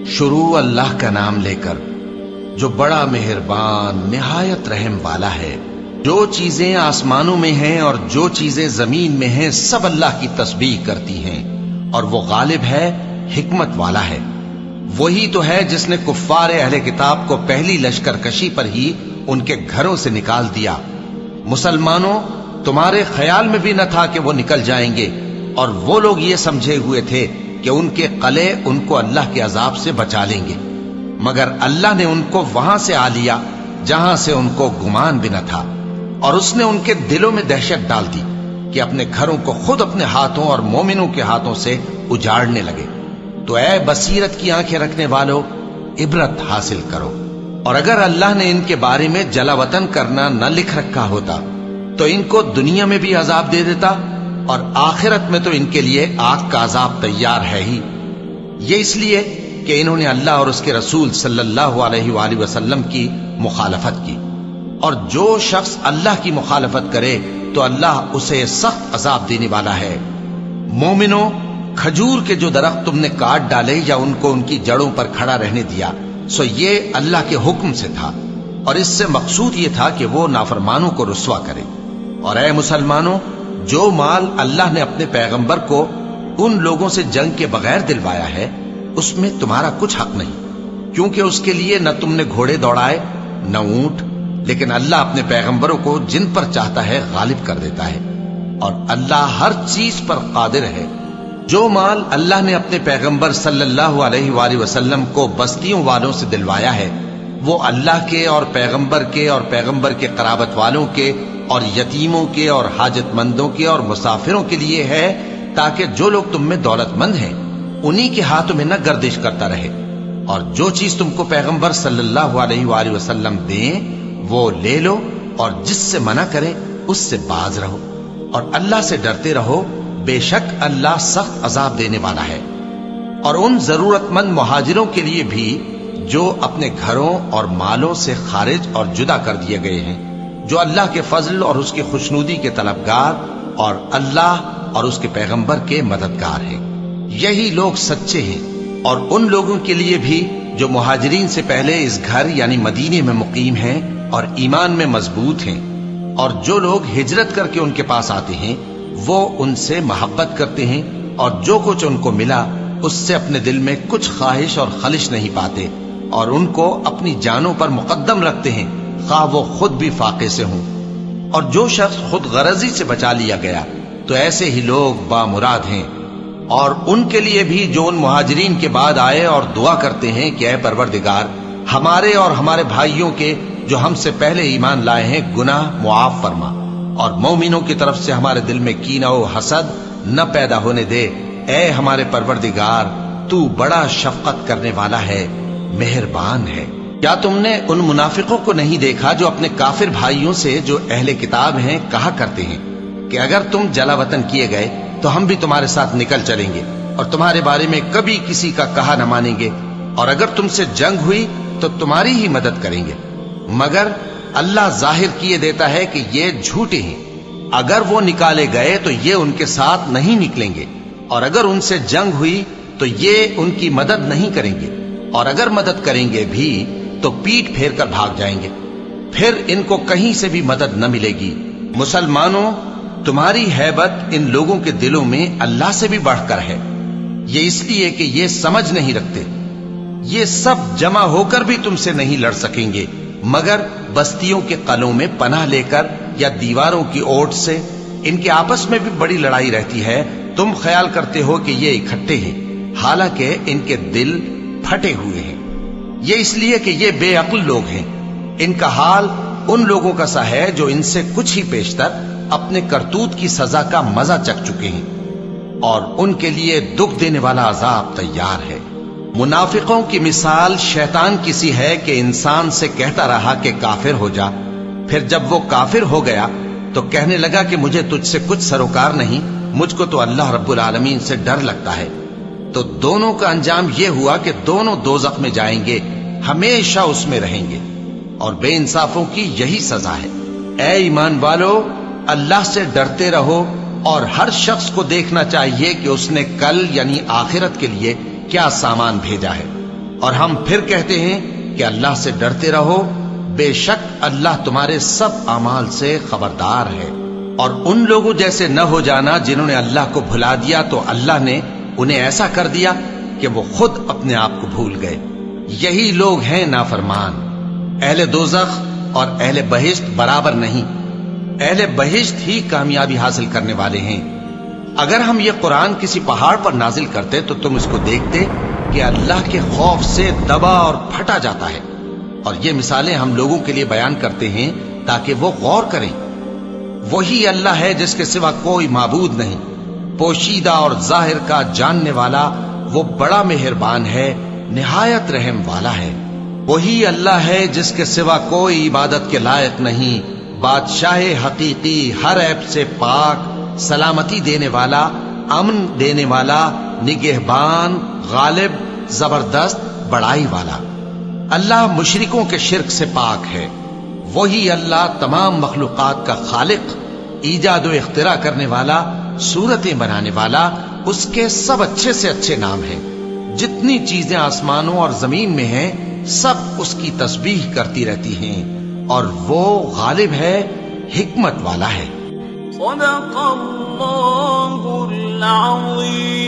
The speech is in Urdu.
شروع اللہ کا نام لے کر جو بڑا مہربان نہایت رحم والا ہے۔ جو چیزیں آسمانوں میں ہیں اور جو چیزیں زمین میں ہیں سب اللہ کی تسبیح کرتی ہیں، اور وہ غالب ہے، حکمت والا ہے۔ وہی تو ہے جس نے کفار اہل کتاب کو پہلی لشکر کشی پر ہی ان کے گھروں سے نکال دیا۔ مسلمانوں، تمہارے خیال میں بھی نہ تھا کہ وہ نکل جائیں گے، اور وہ لوگ یہ سمجھے ہوئے تھے کہ ان کے قلعے ان کو اللہ کے عذاب سے بچا لیں گے، مگر اللہ نے ان کو وہاں سے آ لیا جہاں سے ان کو گمان بھی نہ تھا، اور اس نے ان کے دلوں میں دہشت ڈال دی کہ اپنے گھروں کو خود اپنے ہاتھوں اور مومنوں کے ہاتھوں سے اجاڑنے لگے۔ تو اے بصیرت کی آنکھیں رکھنے والو، عبرت حاصل کرو۔ اور اگر اللہ نے ان کے بارے میں جلا وطن کرنا نہ لکھ رکھا ہوتا تو ان کو دنیا میں بھی عذاب دے دیتا، اور آخرت میں تو ان کے لیے آگ کا عذاب تیار ہے ہی۔ یہ اس لیے کہ انہوں نے اللہ اور اس کے رسول صلی اللہ علیہ وآلہ وسلم کی مخالفت کی، اور جو شخص اللہ کی مخالفت کرے تو اللہ اسے سخت عذاب دینے والا ہے۔ مومنوں، کھجور کے جو درخت تم نے کاٹ ڈالے یا ان کو ان کی جڑوں پر کھڑا رہنے دیا، سو یہ اللہ کے حکم سے تھا، اور اس سے مقصود یہ تھا کہ وہ نافرمانوں کو رسوا کرے۔ اور اے مسلمانوں، جو مال اللہ نے اپنے پیغمبر کو ان لوگوں سے جنگ کے بغیر دلوایا ہے اس میں تمہارا کچھ حق نہیں، کیونکہ اس کے لیے نہ تم نے گھوڑے دوڑائے نہ اونٹ، لیکن اللہ اپنے پیغمبروں کو جن پر چاہتا ہے غالب کر دیتا ہے، اور اللہ ہر چیز پر قادر ہے۔ جو مال اللہ نے اپنے پیغمبر صلی اللہ علیہ وآلہ وسلم کو بستیوں والوں سے دلوایا ہے وہ اللہ کے اور پیغمبر کے قرابت والوں کے اور یتیموں کے اور حاجت مندوں کے اور مسافروں کے لیے ہے، تاکہ جو لوگ تم میں دولت مند ہیں انہی کے ہاتھوں میں نہ گردش کرتا رہے، اور جو چیز تم کو پیغمبر صلی اللہ علیہ وآلہ وسلم دیں وہ لے لو، اور جس سے منع کرے اس سے باز رہو، اور اللہ سے ڈرتے رہو، بے شک اللہ سخت عذاب دینے والا ہے۔ اور ان ضرورت مند مہاجروں کے لیے بھی جو اپنے گھروں اور مالوں سے خارج اور جدا کر دیے گئے ہیں، جو اللہ کے فضل اور اس کی خوشنودی کے طلبگار اور اللہ اور اس کے پیغمبر کے مددگار ہیں، یہی لوگ سچے ہیں۔ اور ان لوگوں کے لیے بھی جو مہاجرین سے پہلے اس گھر یعنی مدینے میں مقیم ہیں اور ایمان میں مضبوط ہیں، اور جو لوگ ہجرت کر کے ان کے پاس آتے ہیں وہ ان سے محبت کرتے ہیں، اور جو کچھ ان کو ملا اس سے اپنے دل میں کچھ خواہش اور خلش نہیں پاتے، اور ان کو اپنی جانوں پر مقدم رکھتے ہیں خواہ وہ خود بھی فاقے سے ہوں۔ اور جو شخص خود غرضی سے بچا لیا گیا تو ایسے ہی لوگ بامراد ہیں۔ اور ان کے لیے بھی جو ان مہاجرین کے بعد آئے اور دعا کرتے ہیں کہ اے پروردگار ہمارے اور ہمارے بھائیوں کے جو ہم سے پہلے ایمان لائے ہیں گناہ معاف فرما، اور مومنوں کی طرف سے ہمارے دل میں کینہ و حسد نہ پیدا ہونے دے، اے ہمارے پروردگار تو بڑا شفقت کرنے والا ہے، مہربان ہے۔ کیا تم نے ان منافقوں کو نہیں دیکھا جو اپنے کافر بھائیوں سے جو اہل کتاب ہیں کہا کرتے ہیں کہ اگر تم جلا وطن کیے گئے تو ہم بھی تمہارے ساتھ نکل چلیں گے اور تمہارے بارے میں کبھی کسی کا کہا نہ مانیں گے، اور اگر تم سے جنگ ہوئی تو تمہاری ہی مدد کریں گے، مگر اللہ ظاہر کیے دیتا ہے کہ یہ جھوٹے ہیں۔ اگر وہ نکالے گئے تو یہ ان کے ساتھ نہیں نکلیں گے، اور اگر ان سے جنگ ہوئی تو یہ ان کی مدد نہیں کریں گے، اور اگر مدد کریں گے بھی تو پیٹ پھیر کر بھاگ جائیں گے، پھر ان کو کہیں سے بھی مدد نہ ملے گی۔ مسلمانوں، تمہاری ہیبت ان لوگوں کے دلوں میں اللہ سے بھی بڑھ کر ہے، یہ اس لیے کہ یہ سمجھ نہیں رکھتے۔ یہ سب جمع ہو کر بھی تم سے نہیں لڑ سکیں گے مگر بستیوں کے قلعوں میں پناہ لے کر یا دیواروں کی اوٹ سے۔ ان کے آپس میں بھی بڑی لڑائی رہتی ہے، تم خیال کرتے ہو کہ یہ اکٹھے ہیں، حالانکہ ان کے دل پھٹے ہوئے ہیں۔ یہ اس لیے کہ یہ بے عقل لوگ ہیں۔ ان کا حال ان لوگوں کا سا ہے جو ان سے کچھ ہی پیشتر اپنے کرتوت کی سزا کا مزہ چکھ چکے ہیں، اور ان کے لیے دکھ دینے والا عذاب تیار ہے۔ منافقوں کی مثال شیطان کی سی ہے کہ انسان سے کہتا رہا کہ کافر ہو جا، پھر جب وہ کافر ہو گیا تو کہنے لگا کہ مجھے تجھ سے کچھ سروکار نہیں، مجھ کو تو اللہ رب العالمین سے ڈر لگتا ہے۔ تو دونوں کا انجام یہ ہوا کہ دونوں دوزخ میں جائیں گے، ہمیشہ اس میں رہیں گے، اور بے انصافوں کی یہی سزا ہے۔ اے ایمان والو، اللہ سے ڈرتے رہو، اور ہر شخص کو دیکھنا چاہیے کہ اس نے کل یعنی آخرت کے لیے کیا سامان بھیجا ہے۔ اور ہم پھر کہتے ہیں کہ اللہ سے ڈرتے رہو، بے شک اللہ تمہارے سب اعمال سے خبردار ہے۔ اور ان لوگوں جیسے نہ ہو جانا جنہوں نے اللہ کو بھلا دیا تو اللہ نے انہیں ایسا کر دیا کہ وہ خود اپنے آپ کو بھول گئے۔ یہی لوگ ہیں نافرمان۔ اہل دوزخ اور اہل بہشت برابر نہیں، اہل بہشت ہی کامیابی حاصل کرنے والے ہیں۔ اگر ہم یہ قرآن کسی پہاڑ پر نازل کرتے تو تم اس کو دیکھتے کہ اللہ کے خوف سے دبا اور پھٹا جاتا ہے۔ اور یہ مثالیں ہم لوگوں کے لیے بیان کرتے ہیں تاکہ وہ غور کریں۔ وہی اللہ ہے جس کے سوا کوئی معبود نہیں، پوشیدہ اور ظاہر کا جاننے والا، وہ بڑا مہربان ہے، نہایت رحم والا ہے۔ وہی اللہ ہے جس کے سوا کوئی عبادت کے لائق نہیں، بادشاہ حقیقی، ہر عیب سے پاک، سلامتی دینے والا، امن دینے والا، نگہبان، غالب، زبردست، بڑائی والا۔ اللہ مشرکوں کے شرک سے پاک ہے۔ وہی اللہ تمام مخلوقات کا خالق، ایجاد و اختراع کرنے والا، صورتیں بنانے والا، اس کے سب اچھے سے اچھے نام ہیں۔ جتنی چیزیں آسمانوں اور زمین میں ہیں سب اس کی تسبیح کرتی رہتی ہیں، اور وہ غالب ہے، حکمت والا ہے۔ صدق اللہ العظیم۔